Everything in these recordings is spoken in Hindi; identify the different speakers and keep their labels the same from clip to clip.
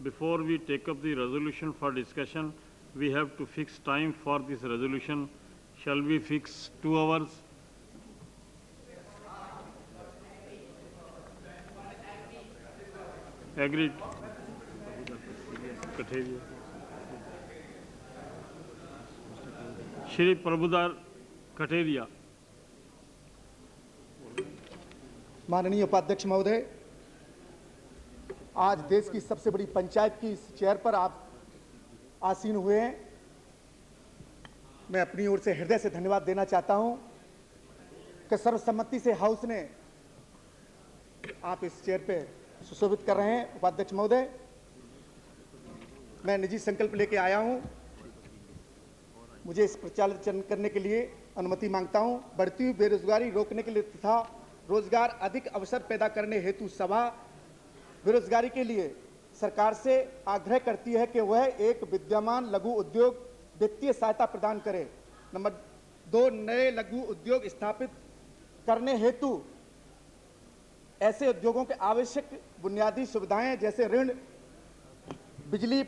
Speaker 1: before we take up the resolution for discussion, we have to fix time for this resolution. Shall we fix 2 hours? Agreed. Shri प्रभुदार Katheria.
Speaker 2: माननीय उपाध्यक्ष महोदय, आज देश की सबसे बड़ी पंचायत की इस चेयर पर आप आसीन हुए हैं। मैं अपनी ओर से हृदय से धन्यवाद देना चाहता हूं कि सर्वसम्मति से हाउस ने आप इस चेयर पे सुशोभित कर रहे हैं। उपाध्यक्ष महोदय, मैं निजी संकल्प लेके आया हूं। मुझे इस प्रचालन करने के लिए अनुमति मांगता हूं। बढ़ती हुई बेरोजगारी रोकने के लिए तथा रोजगार अधिक अवसर पैदा करने हेतु सभा बेरोजगारी के लिए सरकार से आग्रह करती है कि वह एक विद्यमान लघु उद्योग वित्तीय सहायता प्रदान करे। नंबर 2, नए लघु उद्योग स्थापित करने हेतु ऐसे उद्योगों के आवश्यक बुनियादी सुविधाएं जैसे ऋण, बिजली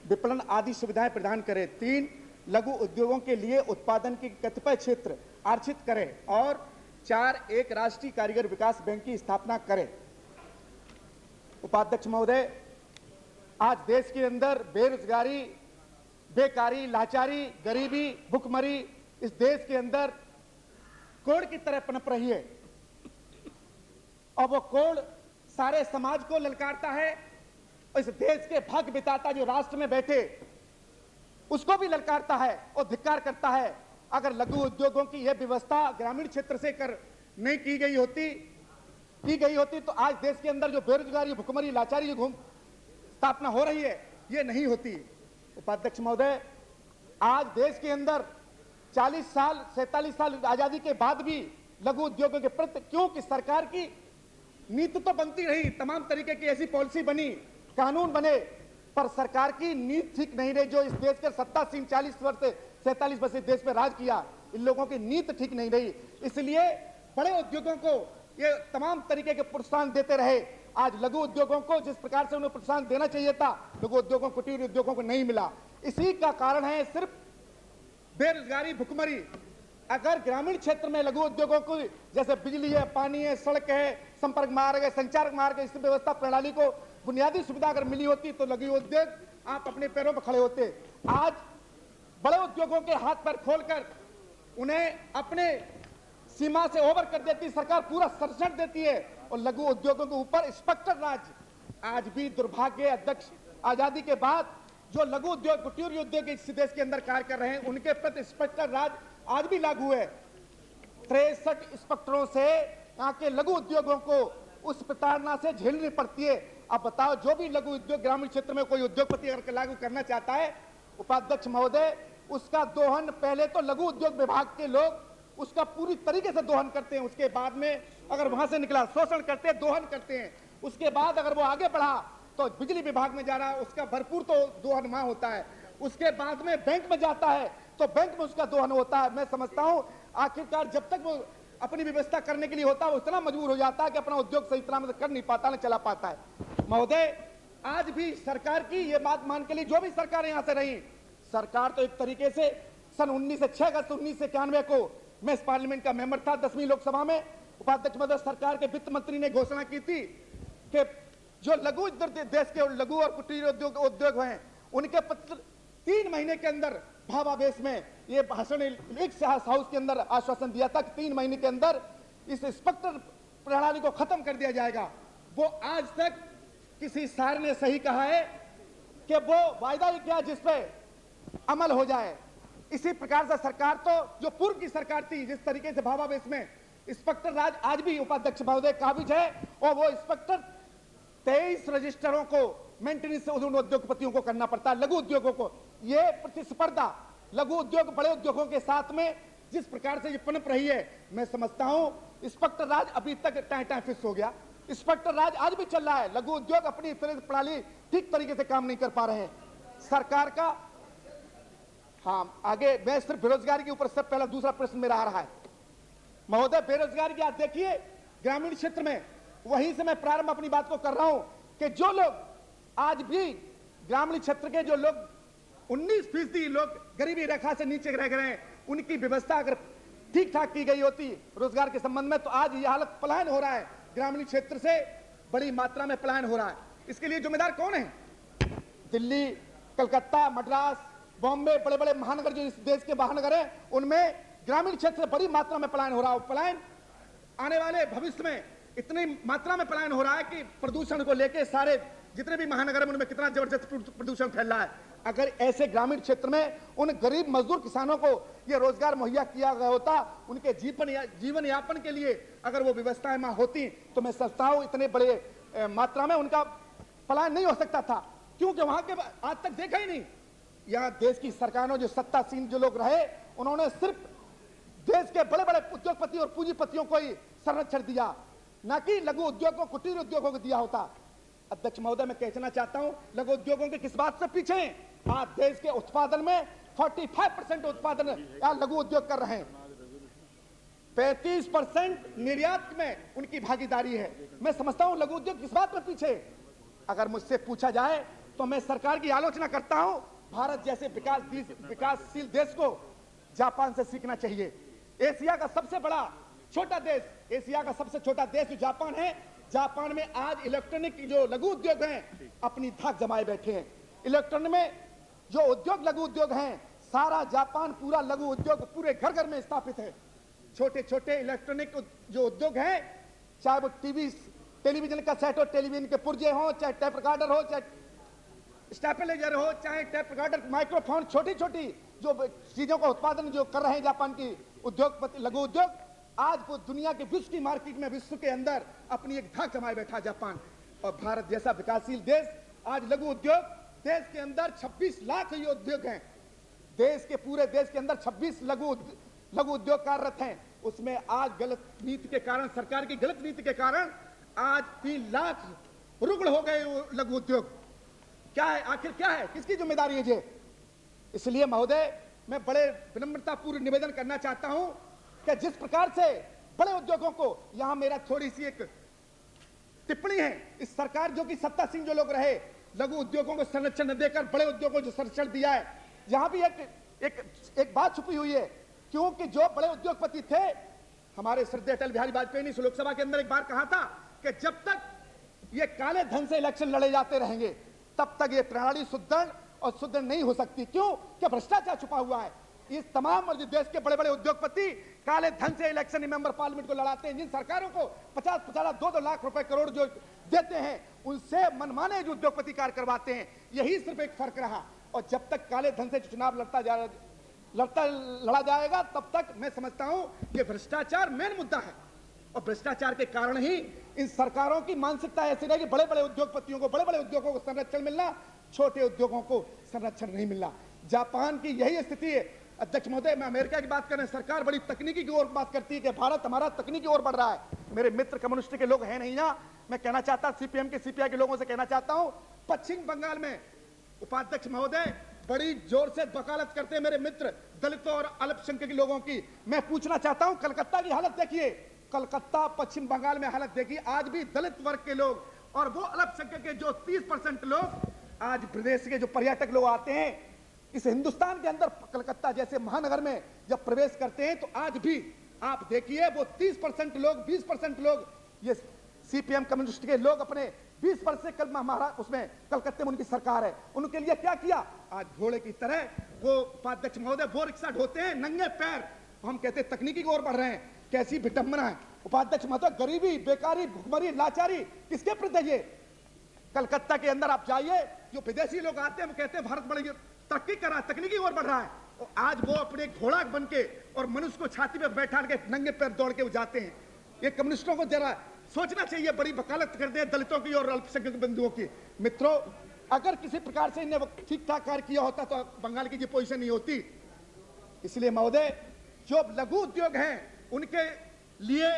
Speaker 2: विपणन आदि सुविधाएं प्रदान करें। 3, लघु उद्योगों के लिए उत्पादन के कतिपय क्षेत्र आरक्षित करें। और 4, एक राष्ट्रीय कारीगर विकास बैंक की स्थापना करें। उपाध्यक्ष महोदय, आज देश के अंदर बेरोजगारी, बेकारी, लाचारी, गरीबी, भुखमरी इस देश के अंदर कोड़ की तरह पनप रही है और वो कोड़ सारे समाज को ललकारता है। इस देश के भाग्य विधाता जो राष्ट्र में बैठे उसको भी ललकारता है और धिक्कार करता है। अगर लघु उद्योगों की यह व्यवस्था ग्रामीण क्षेत्र से नहीं की गई होती तो आज देश के अंदर जो बेरोजगारी, भुखमरी, लाचारी जो स्थापना हो रही है ये नहीं होती। उपाध्यक्ष महोदय, आज देश के अंदर 40 साल 47 साल आजादी के बाद भी लघु उद्योगों के प्रति क्योंकि सरकार की नीति तो बनती रही, तमाम तरीके की ऐसी पॉलिसी बनी, कानून बने, पर सरकार की नीति ठीक नहीं रही। जो इस देश के 47 वर्ष से 47 वर्ष से देश में राज किया, इन लोगों की नीति ठीक नहीं रही। इसलिए बड़े उद्योगों को ये तमाम तरीके के प्रोत्साहन देते रहे। आज लघु उद्योगों को जिस प्रकार से उन्हें प्रोत्साहन देना चाहिए था, लघु उद्योगों, कुटीर उद्योगों को नहीं मिला। इसी का कारण है सिर्फ बेरोजगारी, भुखमरी। अगर ग्रामीण क्षेत्र में लघु उद्योगों को जैसे बिजली है, पानी है, सड़क है, संपर्क मार्ग है, संचार मार्ग है, इस व्यवस्था प्रणाली को बुनियादी सुविधा अगर मिली होती तो लघु उद्योग आप अपने पैरों पर खड़े होते। आज बड़े उद्योगों के हाथ पैर खोलकर उन्हें अपने सीमा से ओवर कर देती सरकार, पूरा संरक्षण देती है और लघु उद्योगों के ऊपर इंस्पेक्टर राज आज भी दुर्भाग्य। अध्यक्ष, आजादी के बाद जो लघु उद्योग, कुटीर उद्योग इस देश के अंदर कार्य कर रहे हैं उनके प्रति इंस्पेक्टर राज आज भी लागू है। 63 इंस्पेक्टरों से यहाँ के लघु उद्योगों को उस प्रताड़ना से झेलनी पड़ती है। अब बताओ, जो भी लघु उद्योग ग्रामीण क्षेत्र में कोई उद्योगपति अगर लागू करना चाहता है, उपाध्यक्ष महोदय, उसका दोहन पहले तो लघु उद्योग विभाग के लोग उसका पूरी तरीके से दोहन करते हैं। उसके बाद में अगर वहां से निकला शोषण करते हैं, दोहन करते हैं। उसके बाद अगर वो आगे बढ़ा तो बिजली विभाग में जा रहा है, उसका भरपूर तो दोहन वहां होता है। उसके बाद में बैंक में जाता है तो बैंक में उसका दोहन होता है। मैं समझता हूं आखिरकार जब तक वो अपनी व्यवस्था करने के लिए होता है वो इतना मजबूर हो जाता है कि अपना उद्योग सही तरह से कर नहीं पाता, न चला पाता है। महोदय, आज भी सरकार की ये बात मान के लिए जो भी सरकार यहां से रही, सरकार तो एक तरीके से सन 6 अगस्त 1991 को मैं इस पार्लियामेंट का मेंबर था 10वीं लोकसभा में। उपाध्यक्ष महोदय, सरकार के वित्त मंत्री ने घोषणा की थी कि जो लघु देश के लघु और कुटीर उद्योग हैं उनके 3 महीने के अंदर भावावेश में ये भाषण एक हाउस के अंदर आश्वासन दिया था कि 3 महीने के अंदर इस इंस्पेक्टर प्रणाली को खत्म कर दिया जाएगा। वो आज तक किसी सार ने सही कहा है कि वो वायदा ही किया जिस पे अमल हो जाए। इसी प्रकार से सरकार तो जो पूर्व की सरकार थी, जिस तरीके से भावावेश में इंस्पेक्टर राज आज भी उपाध्यक्ष महोदय काबिज है और वो इंस्पेक्टर 23 रजिस्टरों को मेंटेनेंस उन उद्योगपतियों को करना पड़ता है, लघु उद्योगों को। ये प्रतिस्पर्धा लघु उद्योग बड़े उद्योगों के साथ में जिस प्रकार से ये पनप रही है, मैं समझता हूं इंस्पेक्टर राज अभी तक टाइम फिक्स हो गया। इंस्पेक्टर राज आज भी चल रहा है। लघु उद्योग अपनी प्रणाली ठीक तरीके से काम नहीं कर पा रहे हैं। सरकार का आगे मैं सिर्फ बेरोजगारी के ऊपर सब पहला दूसरा प्रश्न मेरा आ रहा है महोदय। बेरोजगारी की आप देखिए ग्रामीण क्षेत्र में, वहीं से मैं प्रारंभ अपनी बात को कर रहा हूं कि जो लोग आज भी ग्रामीण क्षेत्र के जो लोग 19% लोग गरीबी रेखा से नीचे रह गए हैं, उनकी व्यवस्था अगर ठीक ठाक की गई होती रोजगार के संबंध में, तो आज ये हालत पलायन हो रहा है, ग्रामीण क्षेत्र से बड़ी मात्रा में पलायन हो रहा है। इसके लिए जिम्मेदार कौन है? दिल्ली, कलकत्ता, मद्रास, बॉम्बे, बड़े बड़े महानगर जो इस देश के महानगर हैं, उनमें ग्रामीण क्षेत्र से बड़ी मात्रा में पलायन हो रहा है। पलायन आने वाले भविष्य में इतनी मात्रा में पलायन हो रहा है कि प्रदूषण को लेकर सारे जितने भी महानगर हैं उनमें कितना जबरदस्त प्रदूषण फैल रहा है। अगर ऐसे ग्रामीण क्षेत्र में उन गरीब मजदूर किसानों को यह रोजगार मुहैया किया गया होता, उनके जीवन यापन के लिए अगर वो व्यवस्थाएं वहां होती, तो मैं समझता हूं इतने बड़े मात्रा में उनका पलायन नहीं हो सकता था। क्योंकि वहां के आज तक देखा ही नहीं। यहाँ देश की सरकारों जो सत्तासीन जो लोग रहे, उन्होंने सिर्फ देश के बड़े बड़े उद्योगपति और पूंजीपतियों को ही संरक्षण दिया, न कि लघु उद्योगों, कुटीर उद्योगों को दिया होता। अध्यक्ष महोदय, मैं कहना चाहता हूं, लघु उद्योगों के किस बात से पीछे हैं? आज देश के उत्पादन में 45% उत्पादन आज लघु उद्योग कर रहे हैं, 35% निर्यात में उनकी भागीदारी है। मैं समझता हूं लघु उद्योग किस बात में पीछे। अगर मुझसे पूछा जाए तो मैं सरकार की आलोचना करता हूं। भारत जैसे विकासशील देश को जापान से सीखना चाहिए। एशिया का सबसे बड़ा छोटा देश, एशिया का सबसे छोटा देश जो जापान है, जापान में आज इलेक्ट्रॉनिक जो लघु उद्योग हैं अपनी धाक जमाए बैठे हैं। इलेक्ट्रॉनिक में जो उद्योग लघु उद्योग हैं, सारा जापान पूरा लघु उद्योग पूरे घर घर में स्थापित है। छोटे छोटे इलेक्ट्रॉनिक जो उद्योग हैं, चाहे वो टेलीविजन का सेट हो, टेलीविजन के पुर्जे हो, चाहे टेप रिकॉर्डर हो, चाहे स्टेबलाइजर हो, चाहे टेप रिकॉर्डर, माइक्रोफोन, छोटी छोटी जो चीजों का उत्पादन जो कर रहे हैं जापान की उद्योगपति लघु उद्योग, आज वो दुनिया के विश्व की मार्केट में, विश्व के अंदर अपनी एक धाक जमाए बैठा जापान। और भारत जैसा विकासशील देश, आज लघु उद्योग देश के अंदर 26 लाख ये उद्योग हैं। देश के पूरे देश के अंदर 26 लघु उद्योग कार्यरत हैं। उसमें आज गलत नीति के कारण, सरकार की गलत नीति के कारण आज 3 लाख रुग्ण हो गए लघु उद्योग। क्या है आखिर, क्या है, किसकी जिम्मेदारी है ये? इसलिए महोदय, मैं बड़े विनम्रतापूर्व निवेदन करना चाहता हूं कि जिस प्रकार से बड़े उद्योगों को, यहां मेरा थोड़ी सी एक टिप्पणी है, इस सरकार जो कि सत्तासीन जो लोग रहे, लघु उद्योगों को संरक्षण न देकर बड़े उद्योगों को जो संरक्षण दिया है, यहां भी एक बात छुपी हुई है। क्योंकि जो बड़े उद्योगपति थे, हमारे श्रद्धेय अटल बिहारी वाजपेयी ने लोकसभा के अंदर एक बार कहा था कि जब तक ये काले धन से इलेक्शन लड़े जाते रहेंगे, तब तक ये प्रणाली सुदृढ़ और सुदृढ़ नहीं हो सकती। क्यों? कि भ्रष्टाचार छुपा हुआ है। इस तमाम देश के बड़े बड़े उद्योगपति काले धन से इलेक्शन मेंबर पार्लियामेंट को लड़ाते हैं। जिन सरकारों को 50-50 2-2 लाख रुपए करोड़ जो देते हैं, उनसे मनमाने जो उद्योगपति कार्य करवाते हैं। यही सिर्फ एक फर्क रहा। और जब तक काले धन से चुनाव लड़ा जाएगा, तब तक मैं समझता हूं कि भ्रष्टाचार मेन मुद्दा है। और भ्रष्टाचार के कारण ही इन सरकारों की मानसिकता ऐसी रहेगी, बड़े बड़े उद्योगपतियों को, बड़े बड़े उद्योगों को संरक्षण मिलना, छोटे उद्योगों को संरक्षण नहीं मिलना। जापान की यही स्थिति है। अध्यक्ष महोदय, मैं अमेरिका की बात कर रहे हैं, सरकार बड़ी तकनीकी की ओर बात करती है कि भारत हमारा तकनीकी ओर बढ़ रहा है। मेरे मित्र कम्युनिस्ट के लोग हैं नहीं यहाँ, मैं कहना चाहता, सीपीएम के सीपीआई के लोगों से कहना चाहता हूं, पश्चिम बंगाल में उपाध्यक्ष महोदय बड़ी जोर से वकालत करते हैं मेरे मित्र दलितों और अल्पसंख्यक के लोगों की। मैं पूछना चाहता हूं, कलकत्ता की हालत देखिए, कलकत्ता पश्चिम बंगाल में हालत देखिए। आज भी दलित वर्ग के लोग और वो अल्पसंख्यक के जो 30% लोग, आज प्रदेश के जो पर्यटक लोग आते हैं इस हिंदुस्तान के अंदर, कलकत्ता जैसे महानगर में जब प्रवेश करते हैं, तो आज भी आप देखिए वो 30% लोग, 20% लोग, ये सीपीएम कम्युनिस्ट के लोग अपने 20% से कल उसमें कलकत्ते में उनकी सरकार है, उनके लिए क्या किया? आज घोड़े की तरह वो उपाध्यक्ष महोदय वो रिक्शा ढोते हैं नंगे पैर। हम कहते हैं तकनीकी की ओर बढ़ रहे हैं। कैसी विडंबना है उपाध्यक्ष महोदय। गरीबी, बेकारी, भुखमरी, लाचारी किसके प्रति है ये? कलकत्ता के अंदर आप जाइए, जो विदेशी लोग आते हैं वो कहते हैं भारत बड़ी तरक्की कर रहा है, तकनीकी ओर बढ़ रहा है। और आज वो अपने घोड़ा बन के और मनुष्य को छाती पे बैठा के नंगे पैर दौड़ के वो जाते हैं। ये कम्युनिस्टों को जरा सोचना चाहिए, बड़ी वकालत करते हैं दलितों की और अल्पसंख्यक बंधुओं की। मित्रों, अगर किसी प्रकार से इन्हें ठीक ठाक कार्य किया होता तो बंगाल की ये पोजीशन नहीं होती। इसलिए महोदय, जो लघु उद्योग हैं उनके लिए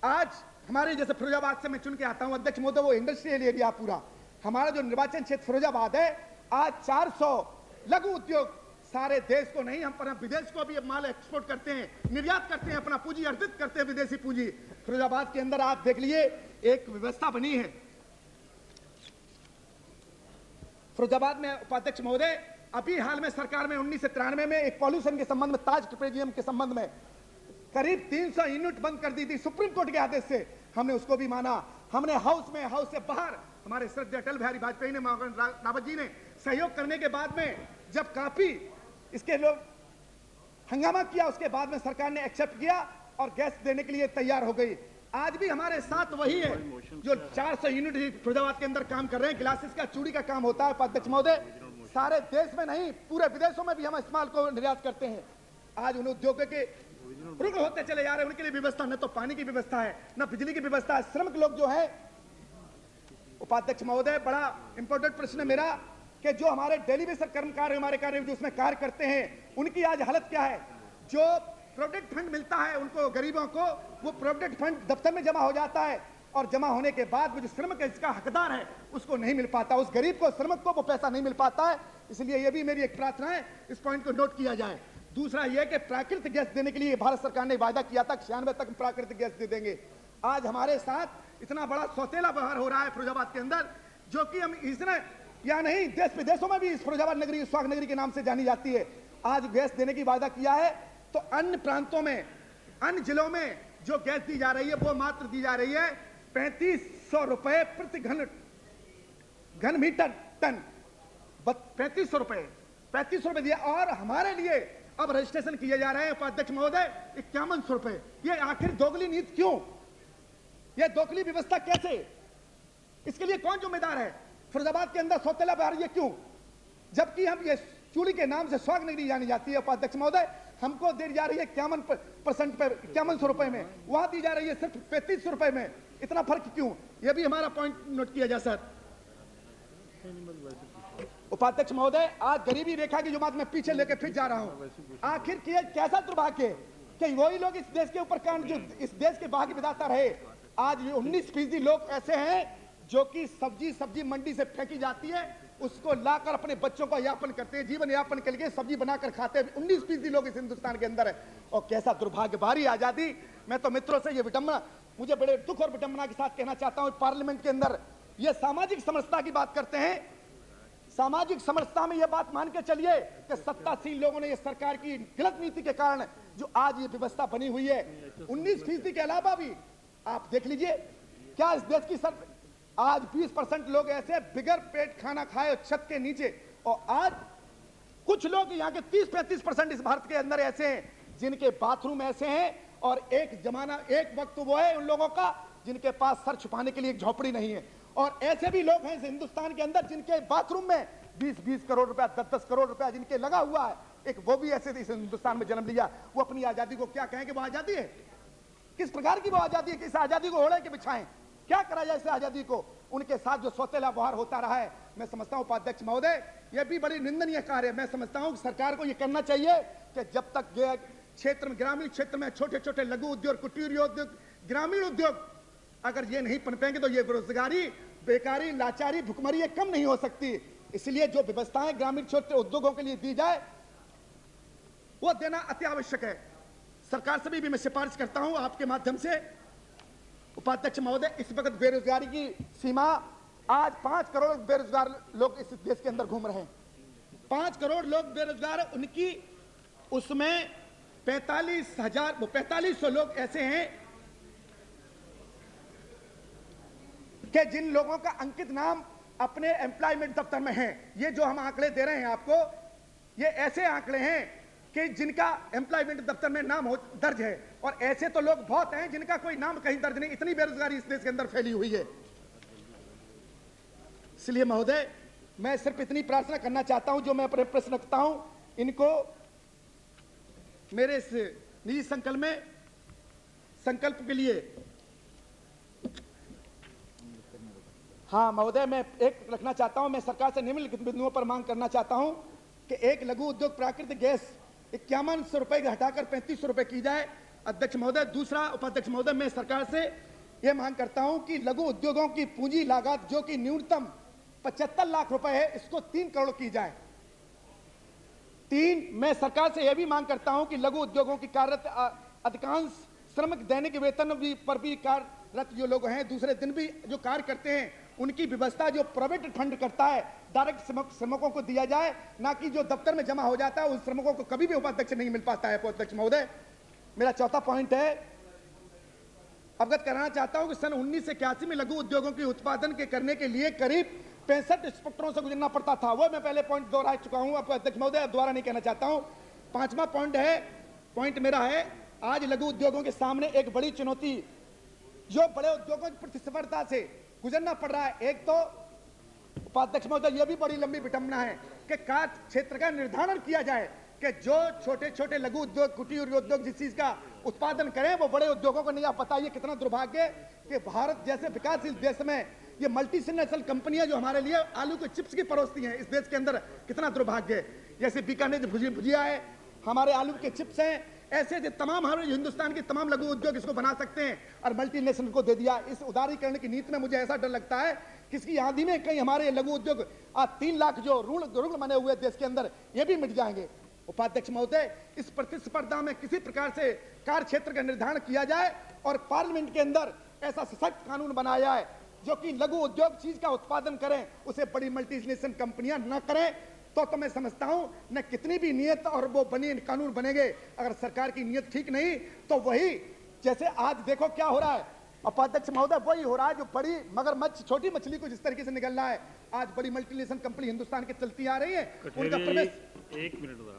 Speaker 2: आज हमारे जैसे फिरोजाबाद से मैं चुन के आता हूं अध्यक्ष महोदय, वो इंडस्ट्रियल एरिया पूरा हमारा जो निर्वाचन क्षेत्र फिरोजाबाद है, आज 400 लघु उद्योग, सारे देश को नहीं, हम पर विदेश को भी माल एक्सपोर्ट करते हैं, निर्यात करते हैं, अपना पूंजी अर्जित करते हैं, विदेशी पूंजी। फिरोजाबाद के अंदर आप देख लिए एक व्यवस्था बनी है, फिरोजाबाद में उपाध्यक्ष महोदय, अभी हाल में सरकार में 1993 में एक पॉल्यूशन के संबंध में, ताज ट्रिपेजियम के संबंध में करीब 300 यूनिट बंद कर दी थी सुप्रीम कोर्ट के आदेश से। हमने उसको भी माना। हमने हाउस में, हाउस से बाहर हमारे श्रद्धेय अटल बिहारी वाजपेयी ने, मोहन रावत जी ने सहयोग करने के बाद में जब काफी इसके लोग हंगामा किया, उसके बाद में सरकार ने एक्सेप्ट किया और गैस देने के लिए तैयार हो गई। आज भी हमारे साथ वही है जो 400 यूनिट फिरोजाबाद के अंदर काम कर रहे हैं। ग्लासेस का, चूड़ी का काम होता है उपाध्यक्ष महोदय, सारे देश में नहीं पूरे विदेशों में भी हम इस माल को निर्यात करते हैं। आज उन उद्योगों के रुग्ण होते चले जा रहे हैं, उनके लिए व्यवस्था न तो पानी की व्यवस्था है, न बिजली की व्यवस्था है। श्रमिक लोग जो है उपाध्यक्ष महोदय, बड़ा इंपॉर्टेंट प्रश्न है मेरा कि जो हमारे डेली बेसिस कर्मचारी हमारे कार्य जो उसमें कार्य करते हैं, उनकी आज हालत क्या है। जो प्रोविडेंट फंड मिलता है उनको, गरीबों को, वो प्रोविडेंट फंड दफ्तर में जमा हो जाता है और जमा होने के बाद वो जो श्रमिक इसका हकदार है उसको नहीं मिल पाता, उस गरीब को, श्रमिक को वो पैसा नहीं मिल पाता है। इसलिए ये भी मेरी एक प्रार्थना है, इस पॉइंट को नोट किया जाए। दूसरा यह कि प्राकृतिक गैस देने के लिए भारत सरकार ने वायदा किया था 96 तक प्राकृतिक गैस दे देंगे। आज हमारे साथ इतना बड़ा सौतेला व्यवहार हो रहा है फिरोजाबाद के अंदर, जो कि हम इसने या नहीं, देश विदेशों में भी इस फिरोजाबाद नगरी सुहाग नगरी के नाम से जानी जाती है। आज गैस देने की वायदा किया है, तो अन्य प्रांतों में, अन्य जिलों में जो गैस दी जा रही है वो मात्र दी जा रही है 3500 रुपए प्रति घन मीटर टन। 3500 रुपए दिया, और हमारे लिए अब रजिस्ट्रेशन किए जा रहे हैं उपाध्यक्ष महोदय 5100 रुपए। ये आखिर दोगली नीति क्यों, ये दोगली व्यवस्था कैसे, इसके लिए कौन जिम्मेदार है। फिरोजाबाद के अंदर सौतेला व्यवहार ये क्यों, जबकि हम ये चूड़ी के नाम से सुहाग नगरी जानी जाती है उपाध्यक्ष महोदय, हमको दी जा रही है 51% पे 5100 रुपए में, वहां दी जा रही है सिर्फ 3500 रुपए में। इतना फर्क क्यों, यह भी हमारा पॉइंट नोट किया जा सर। उपाध्यक्ष महोदय, आज गरीबी रेखा की जो बात मैं पीछे लेके फिर जा रहा हूं, आखिर कैसा दुर्भाग्य कि वही लोग इस देश के ऊपर कान, जो इस देश के भाग्य विधाता रहे, आज 19% लोग ऐसे हैं जो कि सब्जी मंडी से फेंकी जाती है, उसको लाकर अपने बच्चों का यापन करते हैं, जीवन यापन के लिए सब्जी बनाकर खाते हैं। 19% लोग इस हिंदुस्तान के अंदर है, और कैसा दुर्भाग्य भारी आजादी। मैं तो मित्रों से ये विडंबना, मुझे बड़े दुख और विडंबना के साथ कहना चाहता हूं, पार्लियामेंट के अंदर ये सामाजिक समरसता की बात करते हैं। सामाजिक समरसता में यह बात मान के चलिए कि सत्तासीन लोगों ने, ये सरकार की गलत नीति के कारण जो आज ये व्यवस्था बनी हुई है, 19% के अलावा भी आप देख लीजिए क्या इस देश की आज 20% लोग ऐसे बिगर पेट खाना खाए छत के नीचे, और आज कुछ लोग यहाँ के 30-35% इस भारत के अंदर ऐसे हैं जिनके बाथरूम ऐसे हैं, और एक वक्त वो है उन लोगों का जिनके पास सर छुपाने के लिए एक झोपड़ी नहीं है। और ऐसे भी लोग हैं इस हिंदुस्तान के अंदर जिनके बाथरूम में 20-20 करोड़ रुपया, 10-10 करोड़ रुपया जिनके लगा हुआ है, एक वो भी ऐसे इस हिंदुस्तान में जन्म लिया। वो अपनी आजादी को क्या कहें कि वो आजादी है, किस प्रकार की वो आजादी है, किस आजादी को ओढ़े के बिछाएं, क्या करा जाए इस आजादी को। उनके साथ जो सौतेला व्यवहार होता रहा है, मैं समझता हूं उपाध्यक्ष महोदय यह भी बड़ी निंदनीय कार्य है। मैं समझता हूं सरकार को यह करना चाहिए कि जब तक क्षेत्र में, ग्रामीण क्षेत्र में छोटे छोटे लघु उद्योग, कुटीर उद्योग, ग्रामीण उद्योग अगर ये नहीं पनपेंगे तो ये बेरोजगारी, बेकारी, लाचारी, भुखमरी ये कम नहीं हो सकती। इसलिए जो व्यवस्थाएं ग्रामीण छोटे उद्योगों के लिए दी जाए वो देना अति आवश्यक है। सरकार से भी मैं सिफारिश करता हूं आपके माध्यम से उपाध्यक्ष महोदय, इस वक्त बेरोजगारी की सीमा आज 5 करोड़ बेरोजगार लोग इस देश के अंदर घूम रहे हैं। 5 करोड़ लोग बेरोजगार है, उनकी उसमें 4500 लोग ऐसे हैं कि जिन लोगों का अंकित नाम अपने एम्प्लॉयमेंट दफ्तर में है। ये जो हम आंकड़े दे रहे हैं आपको, ये ऐसे आंकड़े हैं कि जिनका एम्प्लॉयमेंट दफ्तर में नाम दर्ज है, और ऐसे तो लोग बहुत हैं जिनका कोई नाम कहीं दर्ज नहीं। इतनी बेरोजगारी इस देश के अंदर फैली हुई है। इसलिए महोदय मैं सिर्फ इतनी प्रार्थना करना चाहता हूं, जो मैं अपने प्रश्न रखता हूं इनको मेरे इस निजी संकल्प के लिए। हाँ महोदय, मैं एक रखना चाहता हूं, मैं सरकार से निम्नलिखित बिंदुओं पर मांग करना चाहता हूं कि एक लघु उद्योग प्राकृतिक गैस 5100 रुपए घटाकर 3500 रुपए की जाए अध्यक्ष महोदय। दूसरा उपाध्यक्ष महोदय, मैं सरकार से यह मांग करता हूं कि लघु उद्योगों की पूंजी लागत जो कि न्यूनतम 75 लाख रुपए है, इसको 3 करोड़ की जाए। मैं सरकार से यह भी मांग करता हूं कि लघु उद्योगों की कार्यरत अधिकांश श्रमिक दैनिक वेतन पर भी कार्यरत जो लोग हैं, दूसरे दिन भी जो कार्य करते हैं, उनकी व्यवस्था जो प्राइवेट फंड करता है डायरेक्ट श्रमिकों को दिया जाए, ना कि जो दफ्तर में जमा हो जाता है उन श्रमिकों को कभी भी उपाध्यक्ष नहीं मिल पाता है। उपाध्यक्ष महोदय, मेरा चौथा पॉइंट है, अवगत कराना चाहता हूं कि सन 1981 में लघु उद्योगों के उत्पादन के करने के लिए करीब 65 इंस्पेक्टरों से गुजरना पड़ता था। वो मैं पहले पॉइंट दोहरा चुका हूं, आपको अध्यक्ष महोदय अब दोबारा नहीं कहना चाहता हूं। पांचवा पॉइंट मेरा है, आज लघु उद्योगों के सामने एक बड़ी चुनौती जो बड़े उद्योगों की प्रतिस्पर्धा से गुजरना पड़ रहा है। एक तो उपाध्यक्ष महोदय, यह भी बड़ी लंबी विडंबना है कि कार्य क्षेत्र का निर्धारण किया जाए कि जो छोटे छोटे लघु उद्योग, कुटीर उद्योग जिस चीज का उत्पादन करें वो बड़े उद्योगों को नहीं आ पता। ये कितना दुर्भाग्य कि भारत जैसे विकासशील देश में ये मल्टीनेशनल कंपनियां जो हमारे लिए आलू के चिप्स की परोसती हैं, इस देश के अंदर कितना दुर्भाग्य है। जैसे बीकानेर भुजिया है, हमारे आलू के चिप्स हैं, ऐसे तमाम हमारे हिंदुस्तान के तमाम लघु उद्योग इसको बना सकते हैं और मल्टीनेशनल को दे दिया। इस उदारीकरण की नीति में मुझे ऐसा डर लगता है कि इसकी आंधी में कहीं हमारे लघु उद्योग आज 3 लाख जो ऋण बने हुए देश के अंदर ये भी मिट जाएंगे। उपाध्यक्ष महोदय, इस प्रतिस्पर्धा में किसी प्रकार से कार्य क्षेत्र का निर्धारण किया जाए और पार्लियामेंट के अंदर ऐसा सशक्त कानून बनाया जाए जो कि लघु उद्योग चीज का उत्पादन करें, उसे बड़ी मल्टीनेशनल कंपनियां न करें। तो मैं समझता हूं न कितनी भी नियत और वो बनी कानून बनेंगे, अगर सरकार की नियत ठीक नहीं तो वही जैसे आज देखो क्या हो रहा है उपाध्यक्ष महोदय, वही हो रहा है जो बड़ी मगरमच्छ छोटी मछली को जिस तरीके से निकल रहा है। आज बड़ी मल्टीनेशनल कंपनी हिंदुस्तान की चलती आ रही है, उनका प्रवेश।
Speaker 1: एक मिनट दा,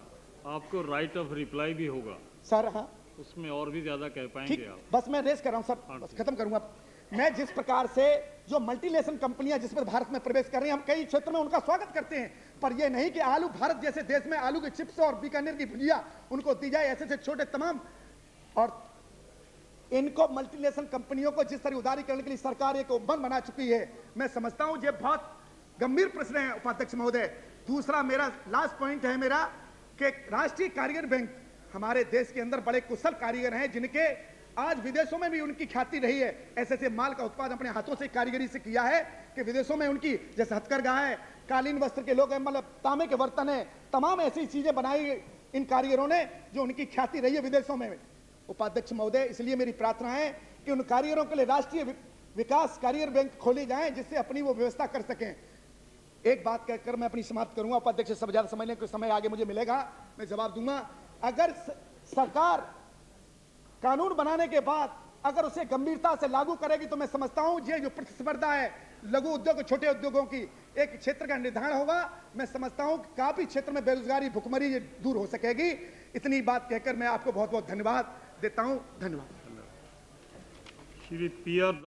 Speaker 1: आपको राइट ऑफ रिप्लाई भी होगा
Speaker 2: सर। हाँ,
Speaker 1: उसमें और भी ज्यादा कह पाएंगे आप।
Speaker 2: बस मैं रेस कर रहा हूं सर, बस खत्म करूंगा। मैं जिस प्रकार से जो मल्टीनेशनल कंपनियां जिस पर भारत में प्रवेश कर रही हैं, हम कई क्षेत्रों में उनका स्वागत करते हैं, पर यह नहीं कि आलू भारत जैसे देश में आलू के चिप्स और बीकानेर की भुजिया उनको दी जाए। ऐसे से छोटे तमाम और इनको मल्टीनेशनल कंपनियों को जिस तरह उदारीकरण के लिए सरकार एक उपबंध बना चुकी है, मैं समझता हूं ये बहुत गंभीर प्रश्न है उपाध्यक्ष महोदय। दूसरा मेरा लास्ट पॉइंट है मेरा कि राष्ट्रीय कारीगर बैंक हमारे देश के अंदर बड़े कुशल कारीगर हैं जिनके आज विदेशों में भी उनकी ख्याति रही है। ऐसे माल का उत्पादन अपने हाथों से कारीगरी से किया है कि विदेशों में उनकी जैसे हथकरघा है, कालीन वस्त्र के लोग हैं, मतलब तांबे के बर्तन है, तमाम ऐसी चीजें बनाई इन कारीगरों ने जो उनकी ख्याति रही है विदेशों में। उपाध्यक्ष महोदय, इसलिए मेरी प्रार्थना है कि उन कारीगरों के लिए राष्ट्रीय विकास कारीगर बैंक खोले जाएं जिससे अपनी वो व्यवस्था कर सकें। एक बात कहकर मैं अपनी समाप्त करूंगा उपाध्यक्ष, सब ज्यादा समझने को समय आगे मुझे मिलेगा, मैं जवाब दूंगा। अगर सरकार कानून बनाने के बाद अगर उसे गंभीरता से लागू करेगी तो मैं समझता हूं ये जो प्रतिस्पर्धा है लघु उद्योग छोटे उद्योगों की, एक क्षेत्र का निर्धारण होगा। मैं समझता हूं कि काफी क्षेत्र में बेरोजगारी भुखमरी ये दूर हो सकेगी। इतनी बात कहकर मैं आपको बहुत बहुत धन्यवाद देता हूं। धन्यवाद।
Speaker 1: Shri P R